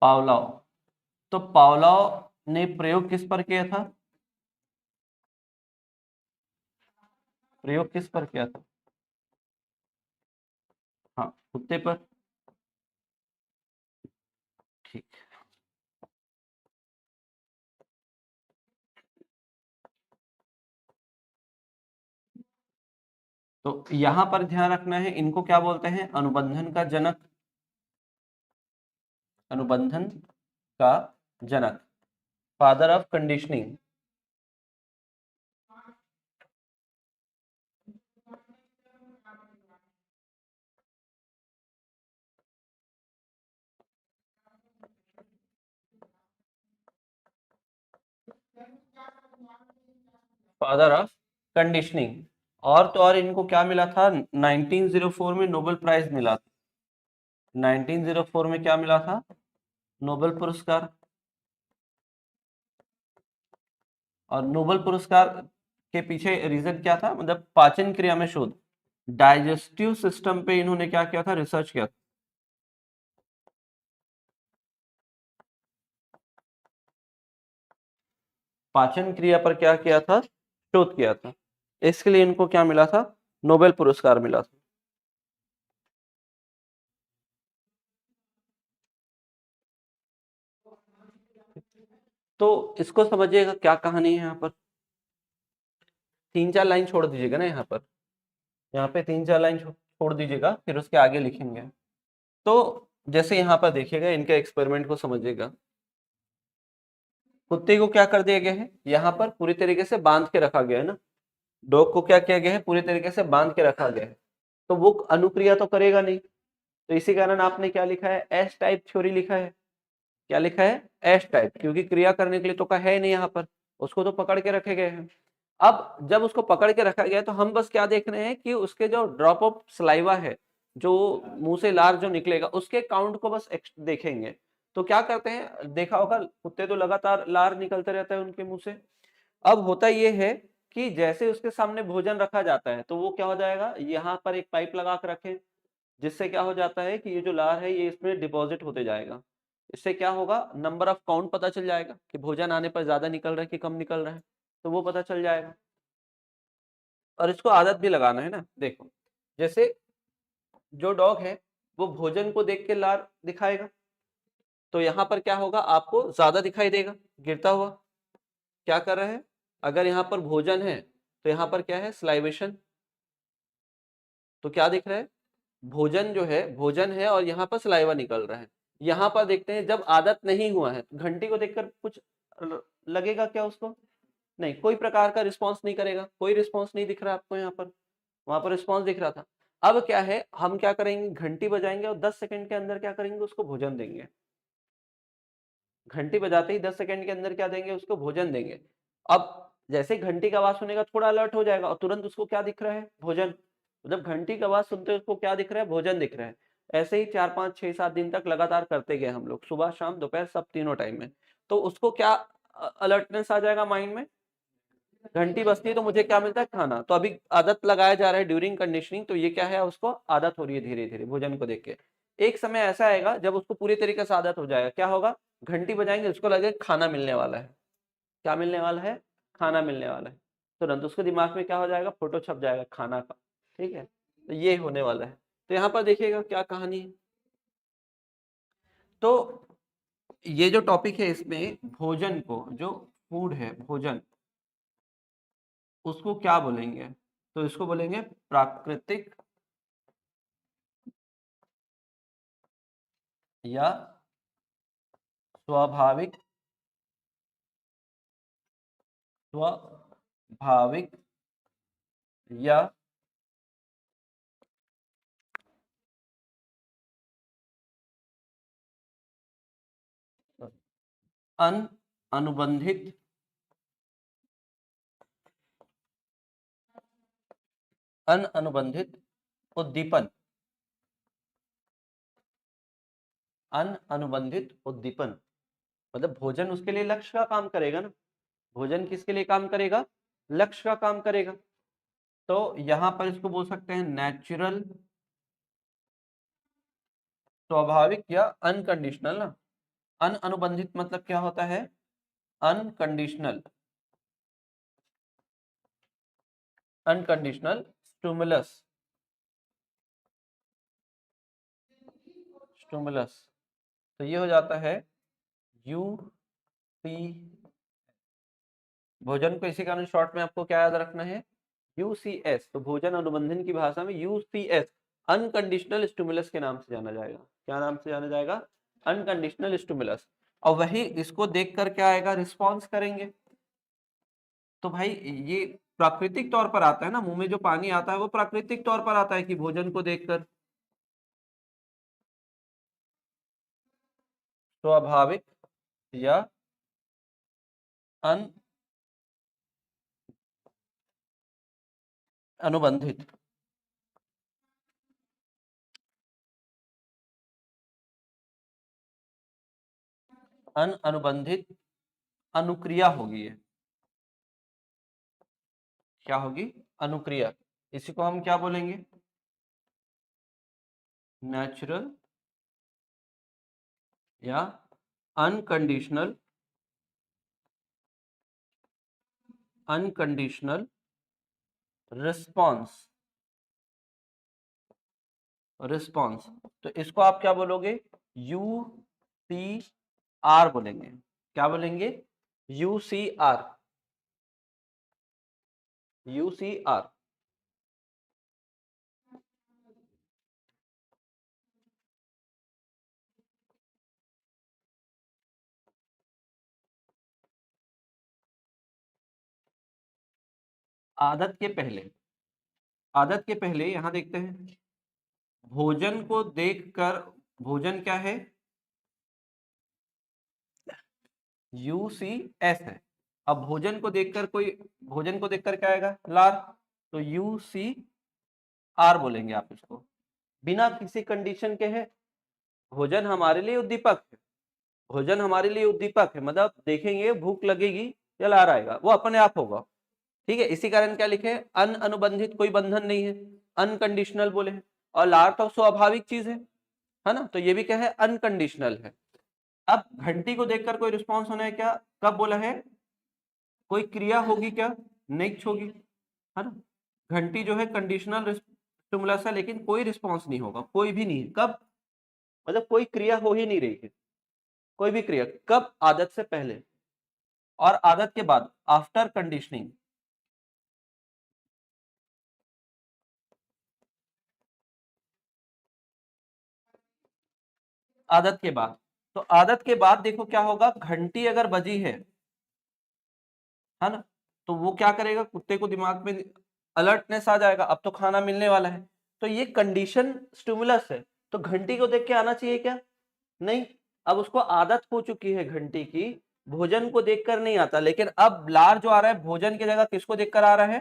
Pavlov. तो Pavlov ने प्रयोग किस पर किया था? प्रयोग किस पर किया था? हाँ, कुत्ते पर। ठीक। तो यहां पर ध्यान रखना है, इनको क्या बोलते हैं? अनुबंधन का जनक। अनुबंधन का जनक, father of conditioning. Father of conditioning. और तो और इनको क्या मिला था? 1904 में नोबेल प्राइज मिला था। 1904 में क्या मिला था? नोबेल पुरस्कार। और नोबेल पुरस्कार के पीछे रीजन क्या था? मतलब पाचन क्रिया में शोध, डाइजेस्टिव सिस्टम पे इन्होंने क्या किया था? रिसर्च किया था। पाचन क्रिया पर क्या किया था? शोध किया था। इसके लिए इनको क्या मिला था? नोबेल पुरस्कार मिला था। तो इसको समझिएगा, क्या कहानी है यहाँ पर। 3-4 लाइन छोड़ दीजिएगा ना यहाँ पर। यहाँ पे 3-4 लाइन छोड़ दीजिएगा, फिर उसके आगे लिखेंगे। तो जैसे यहाँ पर देखिएगा, इनके एक्सपेरिमेंट को समझिएगा। कुत्ते को क्या कर दिया गया है? यहाँ पर पूरी तरीके से बांध के रखा गया है ना। डॉग को क्या किया गया है? पूरी तरीके से बांध के रखा गया है। तो वो अनुक्रिया तो करेगा नहीं। तो इसी कारण आपने क्या लिखा है? एस टाइप थ्योरी लिखा है। क्या लिखा है? एस टाइप, क्योंकि क्रिया करने के लिए तो का है नहीं यहाँ पर, उसको तो पकड़ के रखे गए हैं। अब जब उसको पकड़ के रखा गया तो हम बस क्या देख रहे हैं कि उसके जो ड्रॉप ऑफ सलाइवा है, जो मुंह से लार जो निकलेगा, उसके काउंट को बस देखेंगे। तो क्या करते हैं, देखा होगा कुत्ते तो लगातार लार निकलते रहता है उनके मुंह से। अब होता यह है कि जैसे उसके सामने भोजन रखा जाता है तो वो क्या हो जाएगा, यहाँ पर एक पाइप लगा कर रखें, जिससे क्या हो जाता है कि ये जो लार है ये इसमें डिपॉजिट होते जाएगा। इससे क्या होगा? नंबर ऑफ काउंट पता चल जाएगा कि भोजन आने पर ज्यादा निकल रहा है कि कम निकल रहा है, तो वो पता चल जाएगा। और इसको आदत भी लगाना है ना। देखो, जैसे जो डॉग है वो भोजन को देख के लार दिखाएगा, तो यहाँ पर क्या होगा? आपको ज्यादा दिखाई देगा गिरता हुआ। क्या कर रहे हैं? अगर यहाँ पर भोजन है तो यहाँ पर क्या है? स्लाइवेशन। तो क्या दिख रहा है? भोजन जो है, भोजन है और यहाँ पर सलाइवा निकल रहा है। यहाँ पर देखते हैं जब आदत नहीं हुआ है, घंटी को देखकर कुछ लगेगा क्या उसको? नहीं, कोई प्रकार का रिस्पांस नहीं करेगा। कोई रिस्पांस नहीं दिख रहा आपको यहाँ पर। वहां पर रिस्पांस दिख रहा था। अब क्या है, हम क्या करेंगे? घंटी बजाएंगे और 10 सेकंड के अंदर क्या करेंगे? उसको भोजन देंगे। घंटी बजाते ही 10 सेकंड के अंदर क्या देंगे? उसको भोजन देंगे। अब जैसे घंटी का आवाज सुनेगा थोड़ा अलर्ट हो जाएगा और तुरंत उसको क्या दिख रहा है? भोजन। जब घंटी का आवाज सुनते उसको क्या दिख रहा है? भोजन दिख रहा है। ऐसे ही 4-5-6-7 दिन तक लगातार करते गए हम लोग, सुबह शाम दोपहर सब तीनों टाइम में। तो उसको क्या अलर्टनेस आ जाएगा माइंड में? घंटी बजती है तो मुझे क्या मिलता है? खाना। तो अभी आदत लगाया जा रहा है ड्यूरिंग कंडीशनिंग, तो ये क्या है? उसको आदत हो रही है धीरे धीरे भोजन को देख के। एक समय ऐसा आएगा जब उसको पूरी तरीके से आदत हो जाएगा। क्या होगा? घंटी बजाएंगे, उसको लगेगा खाना मिलने वाला है। क्या मिलने वाला है? खाना मिलने वाला है। तुरंत उसके दिमाग में क्या हो जाएगा? फोटो छप जाएगा खाना का। ठीक है, तो ये होने वाला है। तो यहाँ पर देखिएगा क्या कहानी है। तो ये जो टॉपिक है इसमें भोजन को, जो फूड है भोजन, उसको क्या बोलेंगे? तो इसको बोलेंगे प्राकृतिक या स्वाभाविक, स्वाभाविक या अन अनुबंधित, अन अनुबंधित उद्दीपन। अन अनुबंधित उद्दीपन मतलब भोजन उसके लिए लक्ष्य का काम करेगा ना। भोजन किसके लिए काम करेगा? लक्ष्य का काम करेगा। तो यहां पर इसको बोल सकते हैं नेचुरल, स्वाभाविक या अनकंडीशनल ना। अनअनुबंधित मतलब क्या होता है? Unconditional, unconditional stimulus, stimulus. तो ये हो जाता है यू सी। भोजन को इसी कारण शॉर्ट में आपको क्या याद रखना है? यूसीएस। तो भोजन अनुबंधन की भाषा में यूसीएस, अनकंडीशनल स्टिमुलस के नाम से जाना जाएगा। क्या नाम से जाना जाएगा? Unconditional stimulus. और वही इसको देखकर क्या आएगा? रिस्पॉन्स करेंगे। तो भाई ये प्राकृतिक तौर पर आता है ना, मुंह में जो पानी आता है वो प्राकृतिक तौर पर आता है कि भोजन को देखकर। स्वाभाविक या अन अनुबंधित, अनअनुबंधित अनुक्रिया होगी ये। क्या होगी? अनुक्रिया। इसी को हम क्या बोलेंगे? नेचुरल या अनकंडीशनल, अनकंडीशनल रिस्पॉन्स, रिस्पॉन्स। तो इसको आप क्या बोलोगे? यू सी आर बोलेंगे। क्या बोलेंगे? U C R, U C R. आदत के पहले, आदत के पहले यहां देखते हैं, भोजन को देखकर, भोजन क्या है? यू सी एस है। अब भोजन को देखकर कोई, भोजन को देखकर क्या आएगा? लार। तो यू सी आर बोलेंगे आप इसको, बिना किसी कंडीशन के है। भोजन हमारे लिए उद्दीपक है, भोजन हमारे लिए उद्दीपक है, मतलब देखेंगे भूख लगेगी या लार आएगा, वो अपने आप होगा। ठीक है, इसी कारण क्या लिखे? अनुबंधित, कोई बंधन नहीं है, अनकंडीशनल बोले हैं। और लार तो स्वाभाविक चीज है ना, तो ये भी क्या है? अनकंडीशनल है। अब घंटी को देखकर कोई रिस्पॉन्स होना है क्या? कब बोला है? कोई क्रिया होगी क्या? नेक्स्ट होगी, है ना। घंटी जो है कंडीशनल स्टिमुलस है, लेकिन कोई रिस्पॉन्स नहीं होगा, कोई भी नहीं। कब? मतलब कोई क्रिया हो ही नहीं रही है, कोई भी क्रिया। कब? आदत से पहले और आदत के बाद, आफ्टर कंडीशनिंग। आदत के बाद, तो आदत के बाद देखो क्या होगा? घंटी अगर बजी है ना, तो वो क्या करेगा? कुत्ते को दिमाग में अलर्टनेस आ जाएगा, अब तो खाना मिलने वाला है। तो ये कंडीशन स्टिमुलस है, तो घंटी को देख के आना चाहिए क्या? नहीं। अब उसको आदत हो चुकी है घंटी की, भोजन को देखकर नहीं आता, लेकिन अब लार जो आ रहा है भोजन की जगह किसको देखकर आ रहा है?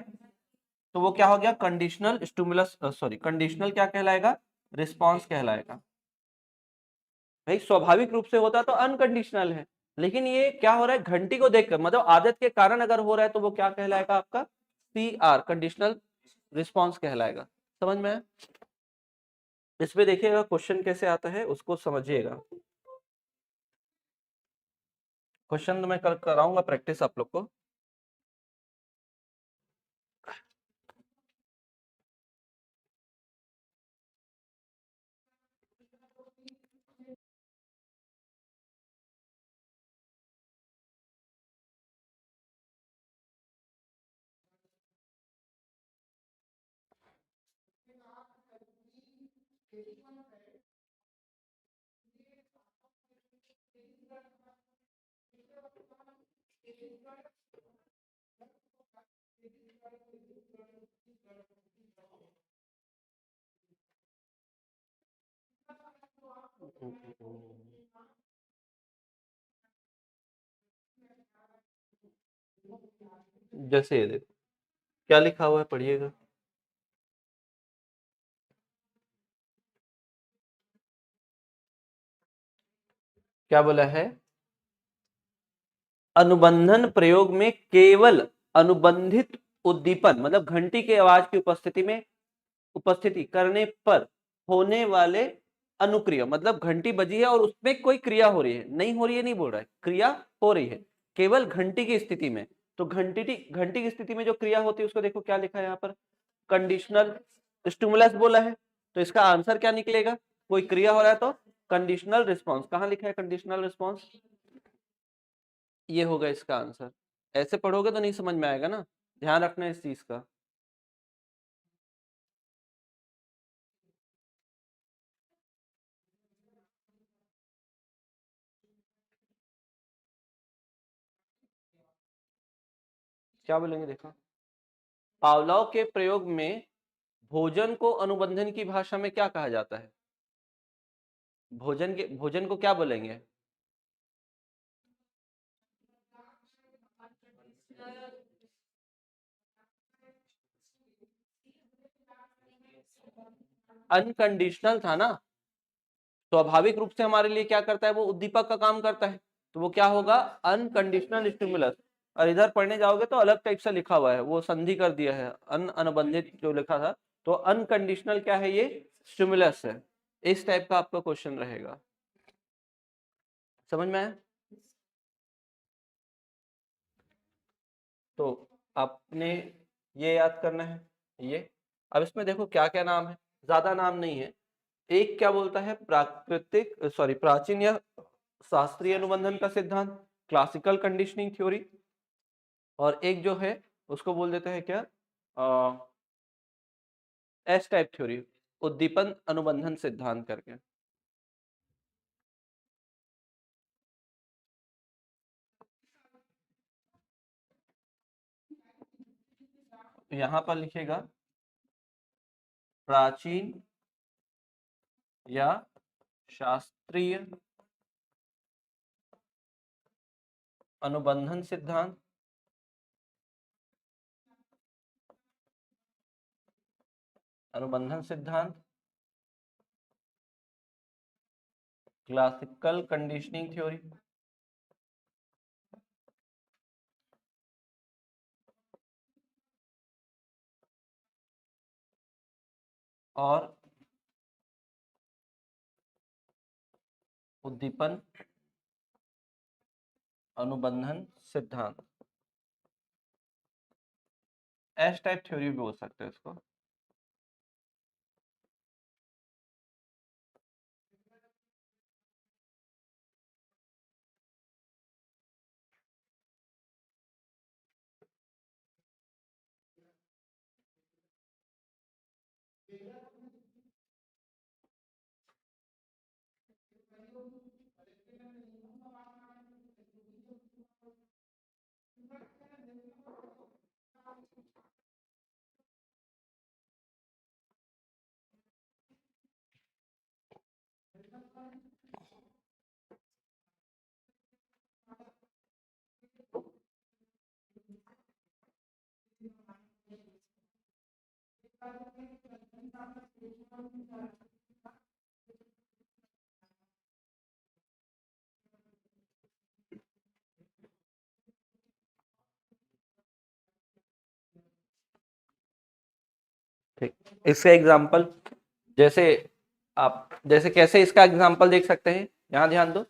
तो वो क्या हो गया? कंडीशनल स्टिमुलस, सॉरी कंडीशनल क्या कहलाएगा? रिस्पॉन्स कहलाएगा। भाई स्वाभाविक रूप से होता तो अनकंडीशनल है, लेकिन ये क्या हो रहा है? घंटी को देखकर, मतलब आदत के कारण अगर हो रहा है तो वो क्या कहलाएगा? आपका सी आर, कंडीशनल रिस्पॉन्स कहलाएगा। समझ में आया? इसमें देखिएगा क्वेश्चन कैसे आता है, उसको समझिएगा। क्वेश्चन तो मैं कल कराऊंगा प्रैक्टिस आप लोग को। जैसे ये देखो क्या लिखा हुआ है, पढ़िएगा। क्या बोला है? अनुबंधन प्रयोग में केवल अनुबंधित उद्दीपन, मतलब घंटी के आवाज की उपस्थिति में, उपस्थिति करने पर होने वाले अनुक्रिया, मतलब घंटी बजी है और उसमें कोई क्रिया हो रही है, नहीं हो रही है नहीं बोल रहा है, क्रिया हो रही है केवल घंटी की स्थिति में। तो घंटी की स्थिति में जो क्रिया होती है उसको देखो क्या लिखा है यहाँ पर, कंडीशनल स्टिमुलस बोला है। तो इसका आंसर क्या निकलेगा, कोई क्रिया हो रहा है तो कंडीशनल रिस्पॉन्स। कहाँ लिखा है कंडीशनल रिस्पॉन्स, ये होगा इसका आंसर। ऐसे पढ़ोगे तो नहीं समझ में आएगा ना, ध्यान रखना इस चीज का। क्या बोलेंगे देखो, पावलोव के प्रयोग में भोजन को अनुबंधन की भाषा में क्या कहा जाता है, भोजन को क्या बोलेंगे, अनकंडीशनल था ना, स्वाभाविक रूप से हमारे लिए क्या करता है, वो उद्दीपक का काम करता है, तो वो क्या होगा, अनकंडीशनल स्टिमुलस। और इधर पढ़ने जाओगे तो अलग टाइप से लिखा हुआ है, वो संधि कर दिया है, अनुबंधित जो लिखा था, तो अनकंडीशनल क्या है, ये स्टिमुलस है। इस टाइप का आपका क्वेश्चन रहेगा, समझ में आया। तो आपने ये याद करना है ये। अब इसमें देखो क्या क्या नाम है, ज्यादा नाम नहीं है। एक क्या बोलता है, प्राचीन या शास्त्रीय अनुबंधन का सिद्धांत, क्लासिकल कंडीशनिंग थ्योरी। और एक जो है उसको बोल देते हैं क्या, एस टाइप थ्योरी, उद्दीपन अनुबंधन सिद्धांत करके। यहां पर लिखेगा प्राचीन या शास्त्रीय अनुबंधन सिद्धांत, अनुबंधन सिद्धांत, क्लासिकल कंडीशनिंग थ्योरी, और उद्दीपन अनुबंधन सिद्धांत, एस टाइप थ्योरी भी बोल सकते हैं इसको। ठीक, इसका एग्जाम्पल जैसे आप जैसे कैसे इसका एग्जाम्पल देख सकते हैं, यहाँ ध्यान दो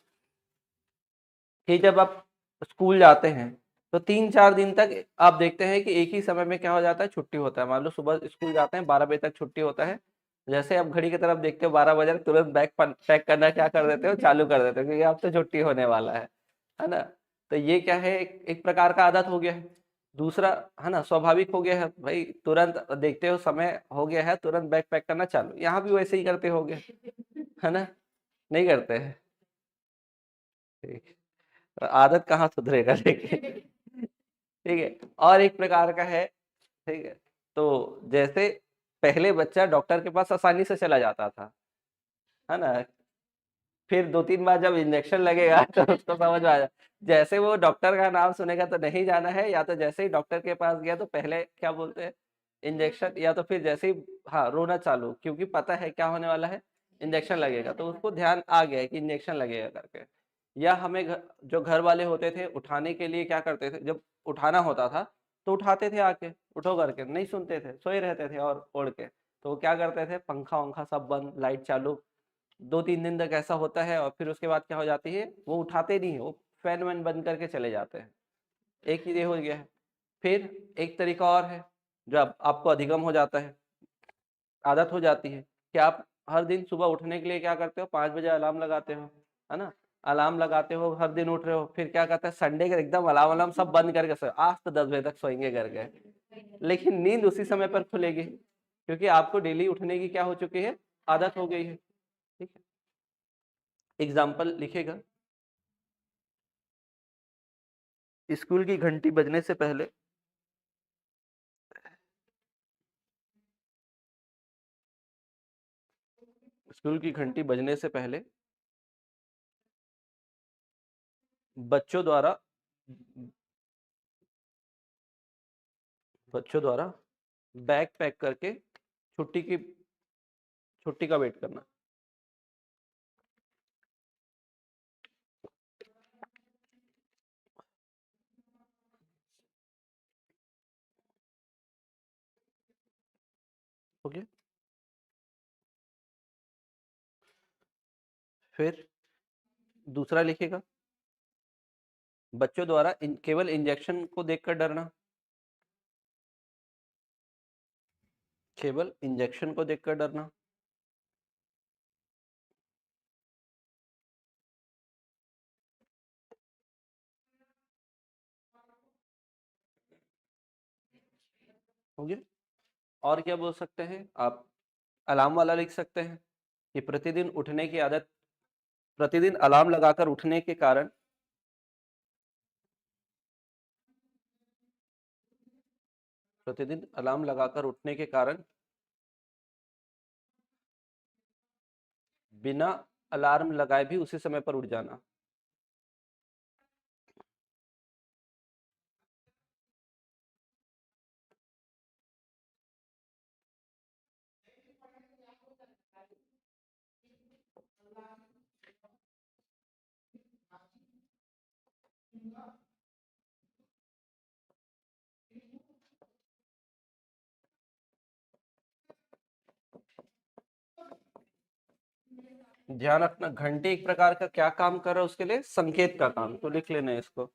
कि जब आप स्कूल जाते हैं तो 3-4 दिन तक आप देखते हैं कि एक ही समय में क्या हो जाता है, छुट्टी होता है। मान लो सुबह स्कूल जाते हैं 12 बजे तक छुट्टी होता है, जैसे आप घड़ी की तरफ देखते हो 12 बजे, तुरंत बैग पैक करना क्या कर देते हो, चालू कर देते हो, क्योंकि अब तो छुट्टी होने वाला है ना। तो ये क्या है, एक प्रकार का आदत हो गया है। दूसरा है ना, स्वाभाविक हो गया है भाई, तुरंत देखते हो समय हो गया है, तुरंत बैग पैक करना चालू, यहाँ भी वैसे ही करते हो गए, है ना, नहीं करते हैं। ठीक, आदत कहाँ सुधरेगा देखिए। ठीक है, और एक प्रकार का है, ठीक है, तो जैसे पहले बच्चा डॉक्टर के पास आसानी से चला जाता था, है ना, फिर 2-3 बार जब इंजेक्शन लगेगा तो उसको समझ में आ जाए, जैसे वो डॉक्टर का नाम सुनेगा तो नहीं जाना है, या तो जैसे ही डॉक्टर के पास गया तो पहले क्या बोलते हैं, इंजेक्शन, या तो फिर जैसे ही हाँ रोना चालू, क्योंकि पता है क्या होने वाला है, इंजेक्शन लगेगा, तो उसको ध्यान आ गया है कि इंजेक्शन लगेगा करके। या हमें जो घर वाले होते थे उठाने के लिए क्या करते थे, जब उठाना होता था तो उठाते थे, आके उठो करके, नहीं सुनते थे, सोए रहते थे और ओढ़ के, तो वो क्या करते थे, पंखा वंखा सब बंद, लाइट चालू, 2-3 दिन तक ऐसा होता है और फिर उसके बाद क्या हो जाती है, वो उठाते नहीं है, वो फैन वैन बंद करके चले जाते हैं। एक ये हो गया है। फिर एक तरीका और है जो आपको अधिगम हो जाता है, आदत हो जाती है कि आप हर दिन सुबह उठने के लिए क्या करते हो, 5 बजे अलार्म लगाते हो, है ना? अलार्म लगाते हो, हर दिन उठ रहे हो, फिर क्या करते हैं संडे का एकदम अलार्म वलार्म सब बंद करके सोए, आज तो 10 बजे तक सोएंगे करके। लेकिन नींद उसी समय पर खुलेगी क्योंकि आपको डेली उठने की क्या हो चुकी है, आदत हो गई है। ठीक है, एग्जाम्पल लिखेगा, स्कूल की घंटी बजने से पहले स्कूल की घंटी बजने से पहले बच्चों द्वारा बच्चों द्वारा बैग पैक करके छुट्टी का वेट करना। ओके, फिर दूसरा लिखेगा, बच्चों द्वारा केवल इंजेक्शन को देखकर डरना, केवल इंजेक्शन को देखकर डरना। हो गया। और क्या बोल सकते हैं आप, अलार्म वाला लिख सकते हैं कि प्रतिदिन उठने की आदत, प्रतिदिन अलार्म लगाकर उठने के कारण प्रतिदिन अलार्म लगाकर उठने के कारण बिना अलार्म लगाए भी उसी समय पर उठ जाना। ध्यान रखना, घंटे एक प्रकार का क्या काम कर रहा है, उसके लिए संकेत का काम, तो लिख लेना इसको।